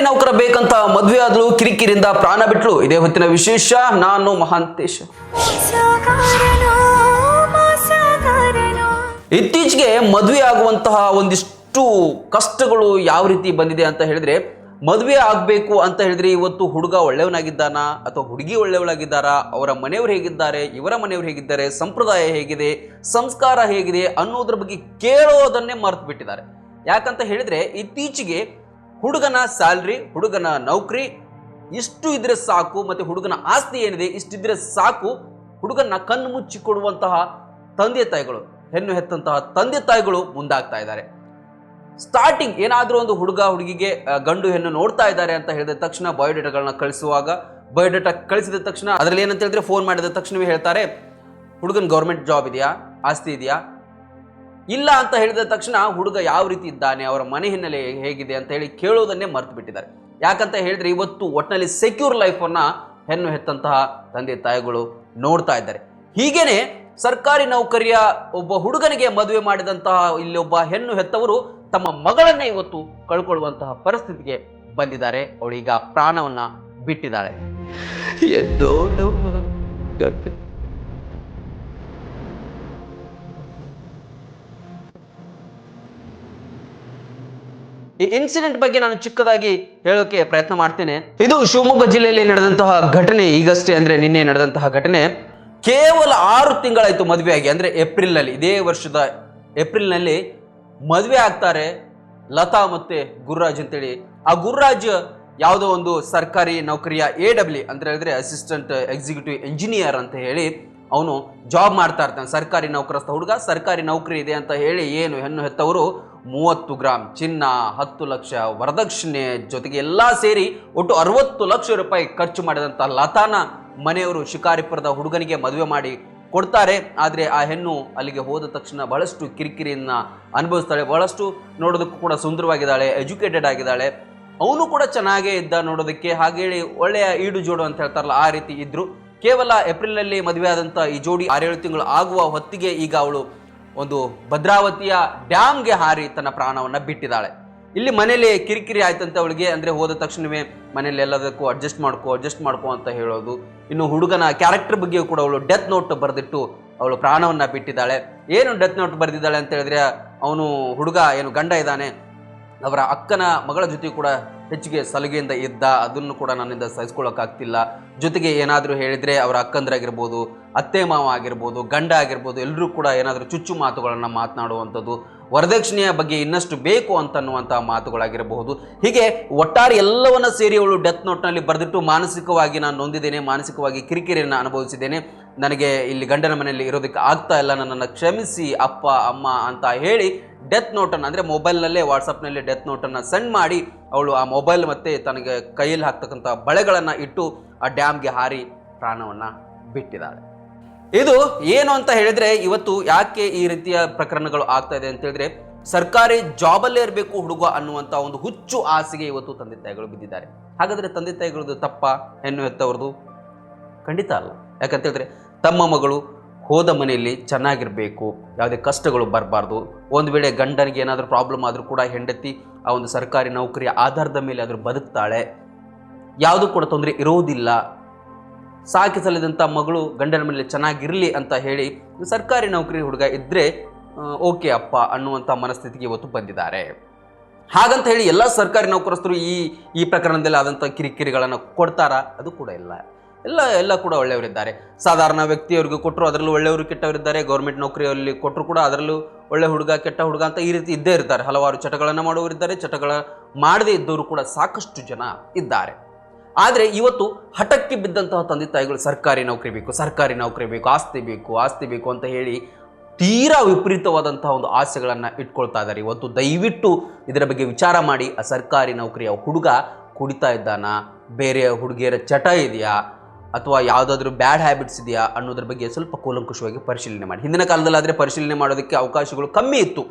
ನೌಕರ ಬೇಕಂತ ಮದುವೆ ಆದ್ಲು, ಕಿರಿಕಿರಿಂದ ಪ್ರಾಣ ಬಿಟ್ಲು. ಇದೇ ಹೊತ್ತಿನ ವಿಶೇಷ. ನಾನು ಮಹಾಂತೇಶ್. ಇತ್ತೀಚೆಗೆ ಮದುವೆ ಆಗುವಂತಹ ಒಂದಿಷ್ಟು ಕಷ್ಟಗಳು ಯಾವ ರೀತಿ ಬಂದಿದೆ ಅಂತ ಹೇಳಿದ್ರೆ, ಮದುವೆ ಆಗಬೇಕು ಅಂತ ಹೇಳಿದ್ರೆ ಇವತ್ತು ಹುಡುಗ ಒಳ್ಳೆಯವನಾಗಿದ್ದಾನ ಅಥವಾ ಹುಡುಗಿ ಒಳ್ಳೆಯವಳಾಗಿದ್ದಾರಾ, ಅವರ ಮನೆಯವರು ಹೇಗಿದ್ದಾರೆ, ಇವರ ಮನೆಯವರು ಹೇಗಿದ್ದಾರೆ, ಸಂಪ್ರದಾಯ ಹೇಗಿದೆ, ಸಂಸ್ಕಾರ ಹೇಗಿದೆ ಅನ್ನೋದ್ರ ಬಗ್ಗೆ ಕೇಳೋದನ್ನೇ ಮರೆತು ಬಿಟ್ಟಿದ್ದಾರೆ. ಯಾಕಂತ ಹೇಳಿದ್ರೆ ಇತ್ತೀಚೆಗೆ ಹುಡುಗನ ಸ್ಯಾಲ್ರಿ, ಹುಡುಗನ ನೌಕರಿ ಇಷ್ಟು ಇದ್ರೆ ಸಾಕು, ಮತ್ತೆ ಹುಡುಗನ ಆಸ್ತಿ ಏನಿದೆ ಇಷ್ಟಿದ್ರೆ ಸಾಕು, ಹುಡುಗನ ಕಣ್ಣು ಮುಚ್ಚಿ ಕೊಡುವಂತಹ ತಂದೆ ತಾಯಿಗಳು, ಹೆಣ್ಣು ಹೆತ್ತಂತಹ ತಂದೆ ತಾಯಿಗಳು ಮುಂದಾಗ್ತಾ ಇದ್ದಾರೆ. ಸ್ಟಾರ್ಟಿಂಗ್ ಏನಾದರೂ ಒಂದು ಹುಡುಗ ಹುಡುಗಿಗೆ ಗಂಡು ಹೆಣ್ಣು ನೋಡ್ತಾ ಇದ್ದಾರೆ ಅಂತ ಹೇಳಿದ ತಕ್ಷಣ ಬಯೋಡೇಟಾಗಳನ್ನ ಕಳಿಸುವಾಗ, ಬಯೋಡೇಟಾ ಕಳಿಸಿದ ತಕ್ಷಣ ಅದರಲ್ಲಿ ಏನಂತ ಹೇಳಿದ್ರೆ ಫೋನ್ ಮಾಡಿದ ತಕ್ಷಣವೇ ಹೇಳ್ತಾರೆ ಹುಡುಗನ ಗೌರ್ಮೆಂಟ್ ಜಾಬ್ ಇದೆಯಾ, ಆಸ್ತಿ ಇದೆಯಾ, ಇಲ್ಲ ಅಂತ ಹೇಳಿದ ತಕ್ಷಣ ಹುಡುಗ ಯಾವ ರೀತಿ ಇದ್ದಾನೆ, ಅವರ ಮನೆ ಹಿನ್ನೆಲೆ ಹೇಗಿದೆ ಅಂತ ಹೇಳಿ ಕೇಳೋದನ್ನೇ ಮರೆತು ಬಿಟ್ಟಿದ್ದಾರೆ. ಯಾಕಂತ ಹೇಳಿದ್ರೆ ಇವತ್ತು ಒಟ್ಟಿನಲ್ಲಿ ಸೆಕ್ಯೂರ್ ಲೈಫನ್ನ ಹೆಣ್ಣು ಹೆತ್ತಂತಹ ತಂದೆ ತಾಯಿಗಳು ನೋಡ್ತಾ ಇದ್ದಾರೆ. ಹೀಗೇನೆ ಸರ್ಕಾರಿ ನೌಕರಿಯ ಒಬ್ಬ ಹುಡುಗನಿಗೆ ಮದುವೆ ಮಾಡಿದಂತಹ ಇಲ್ಲಿ ಒಬ್ಬ ಹೆಣ್ಣು ಹೆತ್ತವರು ತಮ್ಮ ಮಗಳನ್ನೇ ಇವತ್ತು ಕಳ್ಕೊಳ್ಳುವಂತಹ ಪರಿಸ್ಥಿತಿಗೆ ಬಂದಿದ್ದಾರೆ. ಅವಳೀಗ ಪ್ರಾಣವನ್ನ ಬಿಟ್ಟಿದ್ದಾಳೆ. ಈ ಇನ್ಸಿಡೆಂಟ್ ಬಗ್ಗೆ ನಾನು ಚಿಕ್ಕದಾಗಿ ಹೇಳೋಕೆ ಪ್ರಯತ್ನ ಮಾಡ್ತೇನೆ. ಇದು ಶಿವಮೊಗ್ಗ ಜಿಲ್ಲೆಯಲ್ಲಿ ನಡೆದಂತಹ ಘಟನೆ. ಈಗಷ್ಟೇ ಅಂದ್ರೆ ನಿನ್ನೆ ನಡೆದಂತಹ ಘಟನೆ. ಕೇವಲ 6 ತಿಂಗಳಾಯ್ತು ಮದುವೆ ಆಗಿ, ಅಂದ್ರೆ ಏಪ್ರಿಲ್ನಲ್ಲಿ, ಇದೇ ವರ್ಷದ ಏಪ್ರಿಲ್ನಲ್ಲಿ ಮದುವೆ ಆಗ್ತಾರೆ ಲತಾ ಮತ್ತೆ ಗುರುರಾಜ್ ಅಂತೇಳಿ. ಆ ಗುರುರಾಜ್ ಯಾವುದೋ ಒಂದು ಸರ್ಕಾರಿ ನೌಕರಿಯ AW ಅಂತ ಹೇಳಿದ್ರೆ ಅಸಿಸ್ಟೆಂಟ್ ಎಕ್ಸಿಕ್ಯೂಟಿವ್ ಇಂಜಿನಿಯರ್ ಅಂತ ಹೇಳಿ ಅವನು ಜಾಬ್ ಮಾಡ್ತಾ ಇರ್ತಾನೆ. ಸರ್ಕಾರಿ ನೌಕರಸ್ಥ ಹುಡುಗ, ಸರ್ಕಾರಿ ನೌಕರಿ ಇದೆ ಅಂತ ಹೇಳಿ ಏನು ಹೆಣ್ಣು ಹೆತ್ತವರು 30 ಗ್ರಾಮ್ ಚಿನ್ನ, 10 ಲಕ್ಷ ವರದಕ್ಷಿಣೆ ಜೊತೆಗೆ ಎಲ್ಲ ಸೇರಿ ಒಟ್ಟು 60 ಲಕ್ಷ ರೂಪಾಯಿ ಖರ್ಚು ಮಾಡಿದಂಥ ಲತಾನ ಮನೆಯವರು ಶಿಕಾರಿಪುರದ ಹುಡುಗನಿಗೆ ಮದುವೆ ಮಾಡಿ ಕೊಡ್ತಾರೆ. ಆದರೆ ಆ ಹೆಣ್ಣು ಅಲ್ಲಿಗೆ ಹೋದ ತಕ್ಷಣ ಬಹಳಷ್ಟು ಕಿರಿಕಿರಿಯನ್ನ ಅನುಭವಿಸ್ತಾಳೆ. ಬಹಳಷ್ಟು ನೋಡೋದಕ್ಕೂ ಕೂಡ ಸುಂದರವಾಗಿದ್ದಾಳೆ, ಎಜುಕೇಟೆಡ್ ಆಗಿದ್ದಾಳೆ. ಅವನು ಕೂಡ ಚೆನ್ನಾಗೇ ಇದ್ದ ನೋಡೋದಕ್ಕೆ. ಹಾಗೇಳಿ ಒಳ್ಳೆಯ ಈಡು ಜೋಡು ಅಂತ ಹೇಳ್ತಾರಲ್ಲ, ಆ ರೀತಿ ಇದ್ರು. ಕೇವಲ ಏಪ್ರಿಲ್ನಲ್ಲಿ ಮದುವೆ ಆದಂಥ ಈ ಜೋಡಿ 6-7 ತಿಂಗಳು ಆಗುವ ಹೊತ್ತಿಗೆ ಈಗ ಅವಳು ಒಂದು ಭದ್ರಾವತಿಯ ಡ್ಯಾಮ್ಗೆ ಹಾರಿ ತನ್ನ ಪ್ರಾಣವನ್ನ ಬಿಟ್ಟಿದ್ದಾಳೆ. ಇಲ್ಲಿ ಮನೇಲಿ ಕಿರಿಕಿರಿ ಆಯ್ತಂತೆ ಅವಳಿಗೆ. ಅಂದ್ರೆ ಹೋದ ತಕ್ಷಣವೇ ಮನೇಲಿ ಎಲ್ಲದಕ್ಕೂ ಅಡ್ಜಸ್ಟ್ ಮಾಡ್ಕೋ ಅಂತ ಹೇಳೋದು. ಇನ್ನು ಹುಡುಗನ ಕ್ಯಾರೆಕ್ಟರ್ ಬಗ್ಗೆ ಕೂಡ ಅವಳು ಡೆತ್ ನೋಟ್ ಬರೆದಿಟ್ಟು ಅವಳು ಪ್ರಾಣವನ್ನ ಬಿಟ್ಟಿದ್ದಾಳೆ. ಏನು ಡೆತ್ ನೋಟ್ ಬರೆದಿದ್ದಾಳೆ ಅಂತ ಹೇಳಿದ್ರೆ, ಅವನು ಹುಡುಗ ಏನು ಗಂಡ ಇದ್ದಾನೆ, ಅವರ ಅಕ್ಕನ ಮಗಳ ಜೊತೆ ಕೂಡ ಹೆಚ್ಚಿಗೆ ಸಲುಗೆಯಿಂದ ಇದ್ದ, ಅದನ್ನು ಕೂಡ ನನ್ನಿಂದ ಸಹಿಸ್ಕೊಳ್ಳೋಕ್ಕಾಗ್ತಿಲ್ಲ. ಜೊತೆಗೆ ಏನಾದರೂ ಹೇಳಿದರೆ ಅವರ ಅಕ್ಕಂದ್ರಾಗಿರ್ಬೋದು, ಅತ್ತೆ ಮಾವ ಆಗಿರ್ಬೋದು, ಗಂಡ ಆಗಿರ್ಬೋದು, ಎಲ್ಲರೂ ಕೂಡ ಏನಾದರೂ ಚುಚ್ಚು ಮಾತುಗಳನ್ನು ಮಾತನಾಡುವಂಥದ್ದು, ವರದಕ್ಷಿಣೆಯ ಬಗ್ಗೆ ಇನ್ನಷ್ಟು ಬೇಕು ಅಂತನ್ನುವಂಥ ಮಾತುಗಳಾಗಿರಬಹುದು. ಹೀಗೆ ಒಟ್ಟಾರೆ ಎಲ್ಲವನ್ನ ಸೇರಿ ಅವಳು ಡೆತ್ ನೋಟ್ನಲ್ಲಿ ಬರೆದಿಟ್ಟು ಮಾನಸಿಕವಾಗಿ ನಾನು ನೊಂದಿದ್ದೇನೆ, ಮಾನಸಿಕವಾಗಿ ಕಿರಿಕಿರಿಯನ್ನು ಅನುಭವಿಸಿದ್ದೇನೆ, ನನಗೆ ಇಲ್ಲಿ ಗಂಡನ ಮನೆಯಲ್ಲಿ ಇರೋದಕ್ಕೆ ಆಗ್ತಾ ಇಲ್ಲ, ನನ್ನನ್ನು ಕ್ಷಮಿಸಿ ಅಪ್ಪ ಅಮ್ಮ ಅಂತ ಹೇಳಿ ಡೆತ್ ನೋಟನ್ನು, ಅಂದರೆ ಮೊಬೈಲ್ನಲ್ಲೇ ವಾಟ್ಸಪ್ನಲ್ಲಿ ಡೆತ್ ನೋಟನ್ನು ಸೆಂಡ್ ಮಾಡಿ ಅವಳು ಆ ಮೊಬೈಲ್ ಮತ್ತು ತನಗೆ ಕೈಯಲ್ಲಿ ಹಾಕ್ತಕ್ಕಂಥ ಬಳೆಗಳನ್ನು ಇಟ್ಟು ಆ ಡ್ಯಾಮ್ಗೆ ಹಾರಿ ಪ್ರಾಣವನ್ನು ಬಿಟ್ಟಿದ್ದಾಳೆ. ಇದು ಏನು ಅಂತ ಹೇಳಿದ್ರೆ, ಇವತ್ತು ಯಾಕೆ ಈ ರೀತಿಯ ಪ್ರಕರಣಗಳು ಆಗ್ತಾ ಇದೆ ಅಂತ ಹೇಳಿದ್ರೆ, ಸರ್ಕಾರಿ ಜಾಬಲ್ಲೇ ಇರಬೇಕು ಹುಡುಗ ಅನ್ನುವಂಥ ಒಂದು ಹುಚ್ಚು ಆಸೆಗೆ ಇವತ್ತು ತಂದೆ ತಾಯಿಗಳು ಬಿದ್ದಿದ್ದಾರೆ. ಹಾಗಾದರೆ ತಂದೆ ತಾಯಿಗಳದ್ದು ತಪ್ಪ, ಹೆಣ್ಣು ಹೆತ್ತವ್ರದ್ದು? ಖಂಡಿತ ಅಲ್ಲ. ಯಾಕಂತ ಹೇಳಿದ್ರೆ ತಮ್ಮ ಮಗಳು ಹೋದ ಮನೆಯಲ್ಲಿ ಚೆನ್ನಾಗಿರಬೇಕು, ಯಾವುದೇ ಕಷ್ಟಗಳು ಬರಬಾರ್ದು. ಒಂದು ವೇಳೆ ಗಂಡನಿಗೆ ಏನಾದರೂ ಪ್ರಾಬ್ಲಮ್ ಆದರೂ ಕೂಡ ಹೆಂಡತಿ ಆ ಒಂದು ಸರ್ಕಾರಿ ನೌಕರಿಯ ಆಧಾರದ ಮೇಲೆ ಆದರೂ ಬದುಕ್ತಾಳೆ, ಯಾವುದೂ ಕೂಡ ತೊಂದರೆ ಇರೋದಿಲ್ಲ. ಸಾಕಿ ಸಲ್ಲಿದಂಥ ಮಗಳು ಗಂಡನ ಮೇಲೆ ಚೆನ್ನಾಗಿರಲಿ ಅಂತ ಹೇಳಿ ಸರ್ಕಾರಿ ನೌಕರಿ ಹುಡುಗ ಇದ್ದರೆ ಓಕೆ ಅಪ್ಪ ಅನ್ನುವಂಥ ಮನಸ್ಥಿತಿಗೆ ಇವತ್ತು ಬಂದಿದ್ದಾರೆ. ಹಾಗಂತ ಹೇಳಿ ಎಲ್ಲ ಸರ್ಕಾರಿ ನೌಕರಸ್ಥರು ಈ ಪ್ರಕರಣದಲ್ಲಿ ಆದಂಥ ಕಿರಿಕಿರಿಗಳನ್ನು ಕೊಡ್ತಾರಾ? ಅದು ಕೂಡ ಇಲ್ಲ. ಎಲ್ಲ ಕೂಡ ಒಳ್ಳೆಯವರಿದ್ದಾರೆ. ಸಾಧಾರಣ ವ್ಯಕ್ತಿಯವರಿಗೂ ಕೊಟ್ಟರು ಅದರಲ್ಲೂ ಒಳ್ಳೆಯವರು ಕೆಟ್ಟವರಿದ್ದಾರೆ. ಗೌರ್ಮೆಂಟ್ ನೌಕರಿಯಲ್ಲಿ ಕೊಟ್ಟರು ಕೂಡ ಅದರಲ್ಲೂ ಒಳ್ಳೆ ಹುಡುಗ ಕೆಟ್ಟ ಹುಡುಗ ಅಂತ ಈ ರೀತಿ ಇದ್ದೇ ಇರ್ತಾರೆ. ಹಲವಾರು ಚಟಗಳನ್ನು ಮಾಡುವವರಿದ್ದಾರೆ, ಚಟಗಳ ಮಾಡದೇ ಇದ್ದವರು ಕೂಡ ಸಾಕಷ್ಟು ಜನ ಇದ್ದಾರೆ. ಆದರೆ ಇವತ್ತು ಹಠಕ್ಕೆ ಬಿದ್ದಂತಹ ತಂದೆ ತಾಯಿಗಳು ಸರ್ಕಾರಿ ನೌಕರಿ ಬೇಕು, ಆಸ್ತಿ ಬೇಕು ಅಂತ ಹೇಳಿ ತೀರಾ ವಿಪರೀತವಾದಂತಹ ಒಂದು ಆಸೆಗಳನ್ನು ಇಟ್ಕೊಳ್ತಾ ಇದ್ದಾರೆ. ಇವತ್ತು ದಯವಿಟ್ಟು ಇದರ ಬಗ್ಗೆ ವಿಚಾರ ಮಾಡಿ. ಆ ಸರ್ಕಾರಿ ನೌಕರಿಯ ಹುಡುಗ ಕುಡಿತಾ ಇದ್ದಾನಾ, ಬೇರೆ ಹುಡುಗಿಯರ ಚಟ ಇದೆಯಾ, ಅಥವಾ ಯಾವುದಾದ್ರೂ ಬ್ಯಾಡ್ ಹ್ಯಾಬಿಟ್ಸ್ ಇದೆಯಾ ಅನ್ನೋದ್ರ ಬಗ್ಗೆ ಸ್ವಲ್ಪ ಕೂಲಂಕುಷವಾಗಿ ಪರಿಶೀಲನೆ ಮಾಡಿ. ಹಿಂದಿನ ಕಾಲದಲ್ಲಾದರೆ ಪರಿಶೀಲನೆ ಮಾಡೋದಕ್ಕೆ ಅವಕಾಶಗಳು ಕಮ್ಮಿ ಇತ್ತು.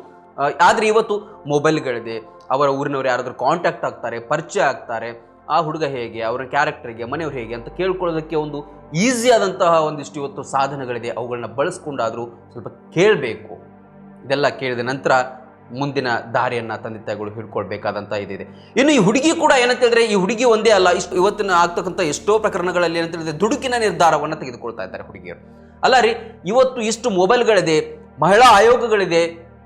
ಆದರೆ ಇವತ್ತು ಮೊಬೈಲ್ಗಳಿದೆ, ಅವರ ಊರಿನವರು ಯಾರಾದರೂ ಕಾಂಟ್ಯಾಕ್ಟ್ ಆಗ್ತಾರೆ, ಪರಿಚಯ ಆಗ್ತಾರೆ, ಆ ಹುಡುಗ ಹೇಗೆ, ಅವರ ಕ್ಯಾರೆಕ್ಟರ್ಗೆ, ಮನೆಯವ್ರು ಹೇಗೆ ಅಂತ ಕೇಳ್ಕೊಳ್ಳೋದಕ್ಕೆ ಒಂದು ಈಸಿ ಆದಂತಹ ಒಂದಿಷ್ಟು ಇವತ್ತು ಸಾಧನಗಳಿದೆ. ಅವುಗಳನ್ನ ಬಳಸ್ಕೊಂಡಾದರೂ ಸ್ವಲ್ಪ ಕೇಳಬೇಕು. ಇದೆಲ್ಲ ಕೇಳಿದ ನಂತರ ಮುಂದಿನ ದಾರಿಯನ್ನ ತಂದೆ ತಾಯಿಗಳು ಹಿಡ್ಕೊಳ್ಬೇಕಾದಂತ ಇದಿದೆ. ಇನ್ನು ಈ ಹುಡುಗಿ ಕೂಡ ಏನಂತ ಹೇಳಿದ್ರೆ, ಈ ಹುಡುಗಿ ಒಂದೇ ಅಲ್ಲ, ಇವತ್ತಿನ ಆಗ್ತಕ್ಕಂಥ ಎಷ್ಟೋ ಪ್ರಕರಣಗಳಲ್ಲಿ ಏನಂತ ಹೇಳಿದ್ರೆ ದುಡುಕಿನ ನಿರ್ಧಾರವನ್ನು ತೆಗೆದುಕೊಳ್ತಾ ಇದ್ದಾರೆ ಹುಡುಗಿಯರು. ಅಲ್ಲ ರೀ, ಇವತ್ತು ಇಷ್ಟು ಮೊಬೈಲ್ಗಳಿದೆ, ಮಹಿಳಾ ಆಯೋಗಗಳಿದೆ,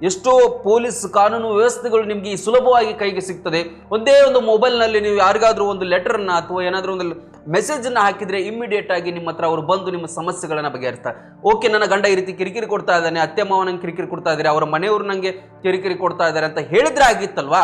ಎಷ್ಟೋ ಪೊಲೀಸ್ ಕಾನೂನು ವ್ಯವಸ್ಥೆಗಳು ನಿಮಗೆ ಸುಲಭವಾಗಿ ಕೈಗೆ ಸಿಗ್ತದೆ. ಒಂದೇ ಒಂದು ಮೊಬೈಲ್ನಲ್ಲಿ ನೀವು ಯಾರಿಗಾದ್ರೂ ಒಂದು ಲೆಟರ್ನ ಅಥವಾ ಏನಾದರೂ ಒಂದು ಮೆಸೇಜನ್ನು ಹಾಕಿದರೆ ಇಮ್ಮಿಡಿಯೇಟ್ ಆಗಿ ನಿಮ್ಮ ಹತ್ರ ಅವರು ಬಂದು ನಿಮ್ಮ ಸಮಸ್ಯೆಗಳನ್ನು ಬಗೆಹರಿಸ್ತಾರೆ. ಓಕೆ, ನನ್ನ ಗಂಡ ಈ ರೀತಿ ಕಿರಿಕಿರಿ ಕೊಡ್ತಾ ಇದ್ದಾನೆ, ಅತ್ತೆ ಮಾವ ನಂಗೆ ಕಿರಿಕಿರಿ ಕೊಡ್ತಾ ಇದ್ದಾರೆ, ಅವರ ಮನೆಯವರು ನನಗೆ ಕಿರಿಕಿರಿ ಕೊಡ್ತಾ ಇದ್ದಾರೆ ಅಂತ ಹೇಳಿದ್ರೆ ಆಗಿತ್ತಲ್ವಾ?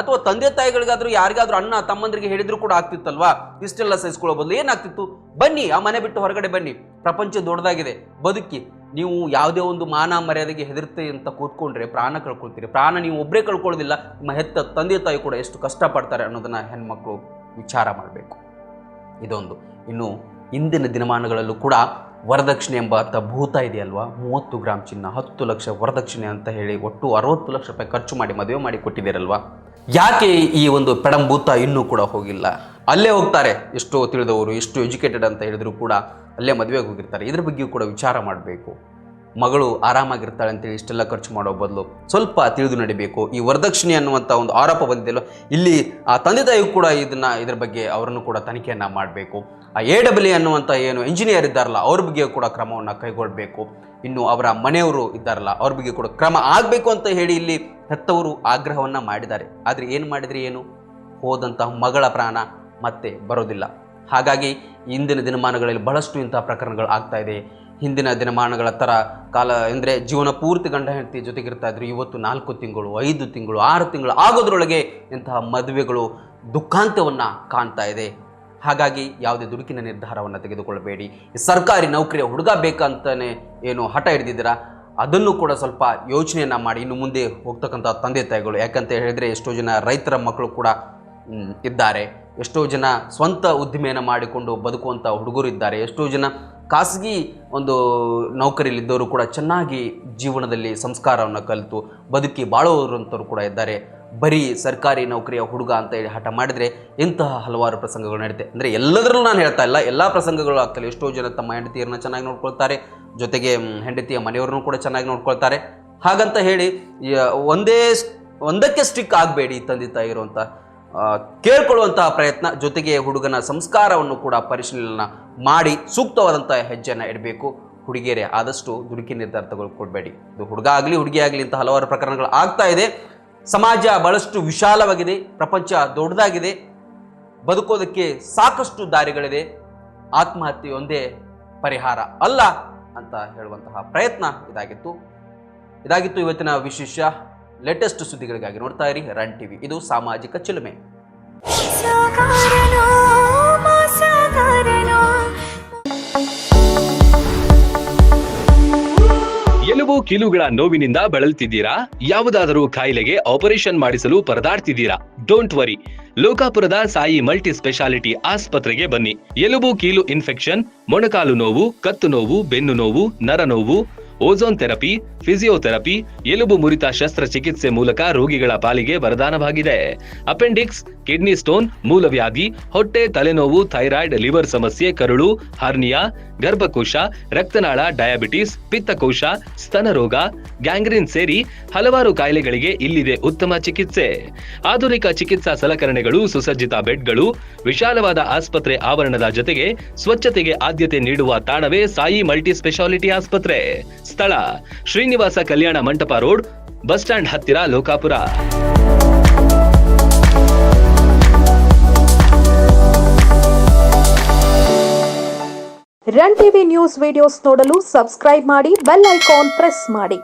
ಅಥವಾ ತಂದೆ ತಾಯಿಗಳಿಗಾದ್ರೂ ಯಾರಿಗಾದ್ರೂ ಅಣ್ಣ ತಮ್ಮಂದರಿಗೆ ಹೇಳಿದ್ರು ಕೂಡ ಆಗ್ತಿತ್ತಲ್ವಾ? ಇಷ್ಟೆಲ್ಲ ಸಹಿಸ್ಕೊಳ್ಳೋ ಬದಲು ಏನಾಗ್ತಿತ್ತು, ಬನ್ನಿ ಆ ಮನೆ ಬಿಟ್ಟು ಹೊರಗಡೆ ಬನ್ನಿ, ಪ್ರಪಂಚ ದೊಡ್ಡದಾಗಿದೆ, ಬದುಕಿ. ನೀವು ಯಾವುದೇ ಒಂದು ಮಾನ ಮರ್ಯಾದೆಗೆ ಹೆದರ್ತೆ ಅಂತ ಕೂತ್ಕೊಂಡ್ರೆ ಪ್ರಾಣ ಕಳ್ಕೊಳ್ತೀರಿ. ಪ್ರಾಣ ನೀವು ಒಬ್ಬರೇ ಕಳ್ಕೊಳ್ಳೋದಿಲ್ಲ, ನಿಮ್ಮ ಹೆತ್ತ ತಂದೆ ತಾಯಿ ಕೂಡ ಎಷ್ಟು ಕಷ್ಟಪಡ್ತಾರೆ ಅನ್ನೋದನ್ನ ಹೆಣ್ಮಕ್ಳು ವಿಚಾರ ಮಾಡಬೇಕು. ಇದೊಂದು. ಇನ್ನು ಇಂದಿನ ದಿನಮಾನಗಳಲ್ಲೂ ಕೂಡ ವರದಕ್ಷಿಣೆ ಎಂಬ ಭೂತ ಇದೆಯಲ್ವಾ, 30 ಗ್ರಾಮ್ ಚಿನ್ನ, 10 ಲಕ್ಷ ವರದಕ್ಷಿಣೆ ಅಂತ ಹೇಳಿ ಒಟ್ಟು 60 ಲಕ್ಷ ರೂಪಾಯಿ ಖರ್ಚು ಮಾಡಿ ಮದುವೆ ಮಾಡಿ ಕೊಟ್ಟಿದ್ದೀರಲ್ವಾ? ಯಾಕೆ ಈ ಒಂದು ಪೆಡಂಭೂತ ಇನ್ನೂ ಕೂಡ ಹೋಗಿಲ್ಲ? ಅಲ್ಲೇ ಹೋಗ್ತಾರೆ, ಎಷ್ಟೋ ತಿಳಿದವರು, ಎಷ್ಟು ಎಜುಕೇಟೆಡ್ ಅಂತ ಹೇಳಿದ್ರು ಕೂಡ ಅಲ್ಲೇ ಮದುವೆಗೆ ಹೋಗಿರ್ತಾರೆ. ಇದ್ರ ಬಗ್ಗೆಯೂ ಕೂಡ ವಿಚಾರ ಮಾಡಬೇಕು. ಮಗಳು ಆರಾಮಾಗಿರ್ತಾಳೆ ಅಂತೇಳಿ ಇಷ್ಟೆಲ್ಲ ಖರ್ಚು ಮಾಡೋ ಬದಲು ಸ್ವಲ್ಪ ತಿಳಿದು ನಡಿಬೇಕು. ಈ ವರದಕ್ಷಿಣೆ ಅನ್ನುವಂಥ ಒಂದು ಆರೋಪ ಬಂದಿದೆಯಲ್ಲ, ಇಲ್ಲಿ ಆ ತಂದೆ ತಾಯಿಗೂ ಕೂಡ ಇದ್ರ ಬಗ್ಗೆ ಅವರನ್ನು ಕೂಡ ತನಿಖೆಯನ್ನು ಮಾಡಬೇಕು. ಆ AEE ಅನ್ನುವಂಥ ಏನು ಇಂಜಿನಿಯರ್ ಇದ್ದಾರಲ್ಲ ಅವ್ರ ಬಗ್ಗೆ ಕೂಡ ಕ್ರಮವನ್ನು ಕೈಗೊಳ್ಳಬೇಕು. ಇನ್ನು ಅವರ ಮನೆಯವರು ಇದ್ದಾರಲ್ಲ ಅವ್ರ ಬಗ್ಗೆ ಕೂಡ ಕ್ರಮ ಆಗಬೇಕು ಅಂತ ಹೇಳಿ ಇಲ್ಲಿ ಹೆತ್ತವರು ಆಗ್ರಹವನ್ನು ಮಾಡಿದ್ದಾರೆ. ಆದರೆ ಏನು ಮಾಡಿದರೆ ಏನು, ಹೋದಂತಹ ಮಗಳ ಪ್ರಾಣ ಮತ್ತೆ ಬರೋದಿಲ್ಲ. ಹಾಗಾಗಿ ಇಂದಿನ ದಿನಮಾನಗಳಲ್ಲಿ ಬಹಳಷ್ಟು ಇಂತಹ ಪ್ರಕರಣಗಳು ಆಗ್ತಾ ಇದೆ. ಹಿಂದಿನ ದಿನಮಾನಗಳ ಥರ ಕಾಲ ಅಂದರೆ ಜೀವನ ಪೂರ್ತಿ ಗಂಡ ಹೆಂಡತಿ ಜೊತೆಗಿರ್ತಾ ಇದ್ರು. ಇವತ್ತು 4 ತಿಂಗಳು, 5 ತಿಂಗಳು, 6 ತಿಂಗಳು ಆಗೋದ್ರೊಳಗೆ ಇಂತಹ ಮದುವೆಗಳು ದುಃಖಾಂತವನ್ನು ಕಾಣ್ತಾ ಇದೆ. ಹಾಗಾಗಿ ಯಾವುದೇ ದುಡುಕಿನ ನಿರ್ಧಾರವನ್ನು ತೆಗೆದುಕೊಳ್ಳಬೇಡಿ. ಸರ್ಕಾರಿ ನೌಕರಿಯ ಹುಡುಗ ಬೇಕಂತಾನೆ ಏನು ಹಠ ಹಿಡಿದಿದ್ದೀರಾ, ಅದನ್ನು ಕೂಡ ಸ್ವಲ್ಪ ಯೋಚನೆಯನ್ನು ಮಾಡಿ ಇನ್ನು ಮುಂದೆ ಹೋಗ್ತಕ್ಕಂಥ ತಂದೆ ತಾಯಿಗಳು. ಯಾಕಂತ ಹೇಳಿದರೆ ಎಷ್ಟೋ ಜನ ರೈತರ ಮಕ್ಕಳು ಕೂಡ ಇದ್ದಾರೆ, ಎಷ್ಟೋ ಜನ ಸ್ವಂತ ಉದ್ದಿಮೆಯನ್ನು ಮಾಡಿಕೊಂಡು ಬದುಕುವಂಥ ಹುಡುಗರು ಇದ್ದಾರೆ, ಎಷ್ಟೋ ಜನ ಖಾಸಗಿ ಒಂದು ನೌಕರಿಯಲ್ಲಿದ್ದವರು ಕೂಡ ಚೆನ್ನಾಗಿ ಜೀವನದಲ್ಲಿ ಸಂಸ್ಕಾರವನ್ನು ಕಲಿತು ಬದುಕಿ ಬಾಳೋರಂಥವ್ರು ಕೂಡ ಇದ್ದಾರೆ. ಬರೀ ಸರ್ಕಾರಿ ನೌಕರಿಯ ಹುಡುಗ ಅಂತ ಹೇಳಿ ಹಠ ಮಾಡಿದರೆ ಇಂತಹ ಹಲವಾರು ಪ್ರಸಂಗಗಳು ನಡೀತೆ. ಅಂದರೆ ಎಲ್ಲದರಲ್ಲೂ ನಾನು ಹೇಳ್ತಾ ಇಲ್ಲ, ಎಲ್ಲ ಪ್ರಸಂಗಗಳು ಆಗ್ತವೆ. ಎಷ್ಟೋ ಜನ ತಮ್ಮ ಹೆಂಡತಿಯರನ್ನ ಚೆನ್ನಾಗಿ ನೋಡ್ಕೊಳ್ತಾರೆ, ಜೊತೆಗೆ ಹೆಂಡತಿಯ ಮನೆಯವ್ರನ್ನೂ ಕೂಡ ಚೆನ್ನಾಗಿ ನೋಡ್ಕೊಳ್ತಾರೆ. ಹಾಗಂತ ಹೇಳಿ ಒಂದಕ್ಕೆ ಸ್ಟಿಕ್ ಆಗಬೇಡಿ ತಂದೆ ತಾಯಿರು ಅಂತ ಕೇಳ್ಕೊಳ್ಳುವಂತಹ ಪ್ರಯತ್ನ, ಜೊತೆಗೆ ಹುಡುಗನ ಸಂಸ್ಕಾರವನ್ನು ಕೂಡ ಪರಿಶೀಲನೆ ಮಾಡಿ ಸೂಕ್ತವಾದಂತಹ ಹೆಜ್ಜೆಯನ್ನು ಇಡಬೇಕು. ಹುಡುಗಿಯರೇ ಆದಷ್ಟು ದುಡುಕಿ ನಿರ್ಧಾರ ತೆಗೆದುಕೊಳ್ಬೇಡಿ. ಇದು ಹುಡುಗ ಆಗಲಿ ಹುಡುಗಿ ಆಗಲಿ ಅಂತ ಹಲವಾರು ಪ್ರಕರಣಗಳು ಆಗ್ತಾ ಇದೆ. ಸಮಾಜ ಬಹಳಷ್ಟು ವಿಶಾಲವಾಗಿದೆ, ಪ್ರಪಂಚ ದೊಡ್ಡದಾಗಿದೆ, ಬದುಕೋದಕ್ಕೆ ಸಾಕಷ್ಟು ದಾರಿಗಳಿದೆ. ಆತ್ಮಹತ್ಯೆ ಒಂದೇ ಪರಿಹಾರ ಅಲ್ಲ ಅಂತ ಹೇಳುವಂತಹ ಪ್ರಯತ್ನ ಇದಾಗಿತ್ತು ಇವತ್ತಿನ ವಿಶೇಷ. ಲೇಟೆಸ್ಟ್ ಸುದ್ದಿಗಳಿಗಾಗಿ ನೋಡ್ತಾ ಇರಿ ರನ್ ಟಿವಿ. ಇದು ಸಾಮಾಜಿಕ ಚಿಲುಮೆ. ಎಲುಬು ಕೀಲುಗಳ ನೋವಿನಿಂದ ಬಳಲ್ತಿದ್ದೀರಾ? ಯಾವುದಾದರೂ ಕಾಯಿಲೆಗೆ ಆಪರೇಷನ್ ಮಾಡಿಸಲು ಪರದಾಡ್ತಿದ್ದೀರಾ? ಡೋಂಟ್ ವರಿ, ಲೋಕಾಪುರದ ಸಾಯಿ ಮಲ್ಟಿ ಸ್ಪೆಷಾಲಿಟಿ ಆಸ್ಪತ್ರೆಗೆ ಬನ್ನಿ. ಎಲುಬು ಕೀಲು ಇನ್ಫೆಕ್ಷನ್, ಮೊಣಕಾಲು ನೋವು, ಕತ್ತು ನೋವು, ಬೆನ್ನು ನೋವು, ನರ ನೋವು, ಓಝೋನ್ ಥೆರಪಿ, ಫಿಸಿಯೋಥೆರಪಿ, ಎಲುಬು ಮುರಿತ ಶಸ್ತ್ರಚಿಕಿತ್ಸೆ ಮೂಲಕ ರೋಗಿಗಳ ಪಾಲಿಗೆ ವರದಾನವಾಗಿದೆ. ಅಪೆಂಡಿಕ್ಸ್, ಕಿಡ್ನಿ ಸ್ಟೋನ್, ಮೂಲವ್ಯಾಧಿ, ಹೊಟ್ಟೆ, ತಲೆನೋವು, ಥೈರಾಯ್ಡ್, ಲಿವರ್ ಸಮಸ್ಯೆ, ಕರುಳು, ಹರ್ನಿಯಾ, ಗರ್ಭಕೋಶ, ರಕ್ತನಾಳ, ಡಯಾಬಿಟಿಸ್, ಪಿತ್ತಕೋಶ, ಸ್ತನ ರೋಗ, ಗ್ಯಾಂಗ್ರೀನ್ ಸೇರಿ ಹಲವಾರು ಕಾಯಿಲೆಗಳಿಗೆ ಇಲ್ಲಿದೆ ಉತ್ತಮ ಚಿಕಿತ್ಸೆ. ಆಧುನಿಕ ಚಿಕಿತ್ಸಾ ಸಲಕರಣೆಗಳು, ಸುಸಜ್ಜಿತ ಬೆಡ್ಗಳು, ವಿಶಾಲವಾದ ಆಸ್ಪತ್ರೆ ಆವರಣದ ಜೊತೆಗೆ ಸ್ವಚ್ಛತೆಗೆ ಆದ್ಯತೆ ನೀಡುವ ತಾಣವೇ ಸಾಯಿ ಮಲ್ಟಿ ಸ್ಪೆಷಾಲಿಟಿ ಆಸ್ಪತ್ರೆ. ಸ್ಥಳ Srinivasa Kalyana Mantapa road, bus stand ಹತ್ತಿರ, Lokapur. Run TV news videos ನೋಡಲು ಸಬ್ಸ್ಕ್ರೈಬ್ ಮಾಡಿ, ಬೆಲ್ ಐಕಾನ್ ಪ್ರೆಸ್ ಮಾಡಿ.